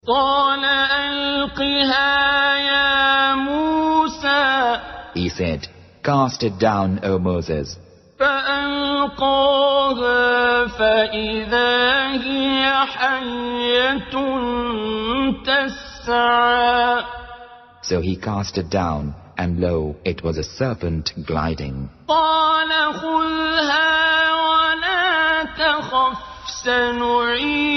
قال ألقها يا موسى. He said, "Cast it down, O Moses." فألقاها فإذا هي حية تسعى. So he cast it down, and lo, it was a serpent gliding. قال خذها ولا تخف سنعيدها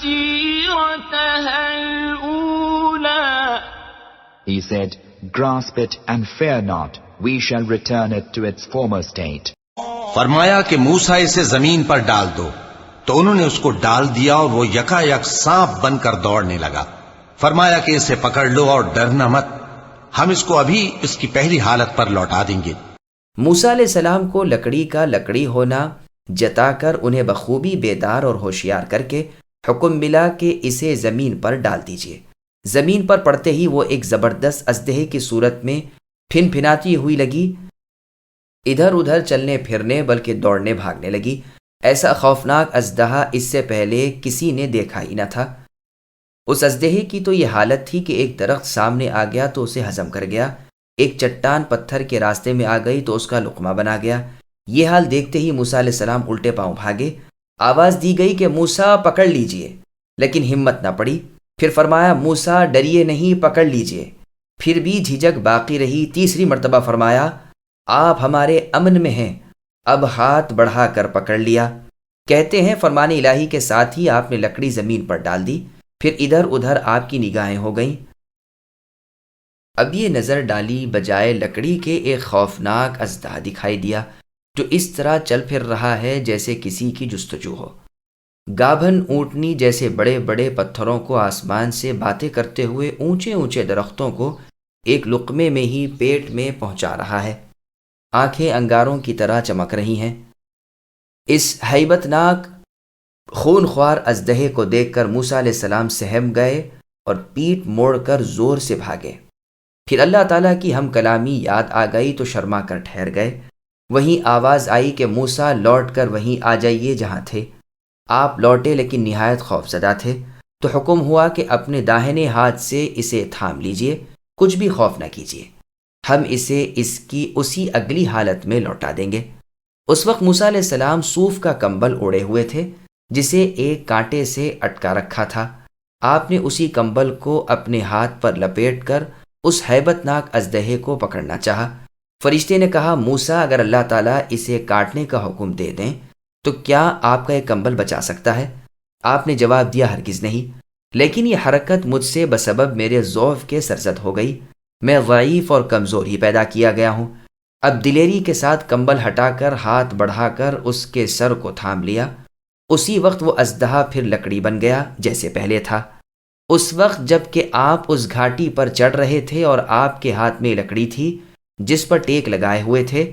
سيرتها الأولى. He said, "Grasp it and fear not. We shall return it to its former state." فرمایا کہ موسیٰ اسے زمین پر ڈال دو، تو انہوں نے اس کو ڈال دیا اور وہ یکا یک سانپ بن کر دوڑنے لگا۔ فرمایا کہ اسے پکڑ لو اور ڈرنا مت، ہم اس کو ابھی اس کی پہلی حالت پر لوٹا دیں گے۔ موسیٰ علیہ السلام کو لکڑی کا لکڑی ہونا جتا کر انہیں بخوبی بیدار اور ہوشیار کر کے حکم ملا کہ اسے زمین پر ڈال دیجیے۔ زمین پر پڑتے ہی وہ ایک زبردست اژدہے کی صورت میں پھن پھناتی ہوئی لگی، ادھر ادھر چلنے پھرنے بلکہ دوڑنے بھاگنے لگی۔ ایسا خوفناک اژدہا اس سے پہلے کسی نے دیکھا ہی نہ تھا۔ اس اژدہے کی تو یہ حالت تھی کہ ایک درخت سامنے آ گیا تو اسے ہضم کر گیا، ایک چٹان پتھر کے راستے میں آ گئی تو اس کا لقمہ بنا گیا۔ یہ حال دیکھتے ہی موسیٰ علیہ السلام الٹے پاؤں بھاگے۔ آواز دی گئی کہ موسیٰ پکڑ لیجئے، لیکن ہمت نہ پڑی۔ پھر فرمایا موسیٰ ڈریے نہیں، پکڑ لیجئے۔ پھر بھی جھجک باقی رہی۔ تیسری مرتبہ فرمایا آپ ہمارے امن میں ہیں، اب ہاتھ بڑھا کر پکڑ لیا۔ کہتے ہیں فرمان الہی کے ساتھ ہی آپ نے لکڑی زمین پر ڈال دی، پھر ادھر ادھر آپ کی نگاہیں ہو گئیں۔ اب یہ نظر ڈالی بجائے لکڑی کے ایک خوفناک اژدہا دکھائی دیا جو اس طرح چل پھر رہا ہے جیسے کسی کی جستجو ہو۔ گابھن اونٹنی جیسے بڑے بڑے پتھروں کو آسمان سے باتیں کرتے ہوئے اونچے اونچے درختوں کو ایک لقمے میں ہی پیٹ میں پہنچا رہا ہے۔ آنکھیں انگاروں کی طرح چمک رہی ہیں۔ اس ہیبت ناک خون خوار اژدہے کو دیکھ کر موسیٰ علیہ السلام سہم گئے اور پیٹ موڑ کر زور سے بھاگے۔ پھر اللہ تعالیٰ کی ہم کلامی یاد آ گئی تو شرما کر ٹھہر گئے۔ وہیں آواز آئی کہ موسیٰ لوٹ کر وہیں آ جائیے جہاں تھے۔ آپ لوٹے لیکن نہایت خوف زدہ تھے، تو حکم ہوا کہ اپنے داہنے ہاتھ سے اسے تھام لیجئے، کچھ بھی خوف نہ کیجیے، ہم اسے اس کی اسی اگلی حالت میں لوٹا دیں گے۔ اس وقت موسیٰ علیہ السلام صوف کا کمبل اوڑے ہوئے تھے جسے ایک کانٹے سے اٹکا رکھا تھا۔ آپ نے اسی کمبل کو اپنے ہاتھ پر لپیٹ کر اس ہیبت ناک اژدہے کو پکڑنا چاہا۔ فرشتے نے کہا موسیٰ اگر اللہ تعالیٰ اسے کاٹنے کا حکم دے دیں تو کیا آپ کا یہ کمبل بچا سکتا ہے؟ آپ نے جواب دیا ہرگز نہیں، لیکن یہ حرکت مجھ سے بسبب میرے ضعف کے سرزد ہو گئی، میں ضعیف اور کمزور ہی پیدا کیا گیا ہوں۔ اب دلیری کے ساتھ کمبل ہٹا کر ہاتھ بڑھا کر اس کے سر کو تھام لیا۔ اسی وقت وہ اژدہا پھر لکڑی بن گیا جیسے پہلے تھا۔ اس وقت جب کہ آپ اس گھاٹی پر چڑھ رہے تھے اور آپ کے ہاتھ میں لکڑی تھی جس پر ٹیک لگائے ہوئے تھے،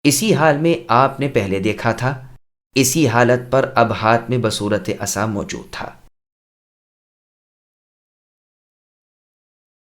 اسی حال میں آپ نے پہلے دیکھا تھا، اسی حالت پر اب ہاتھ میں بصورت عصا موجود تھا۔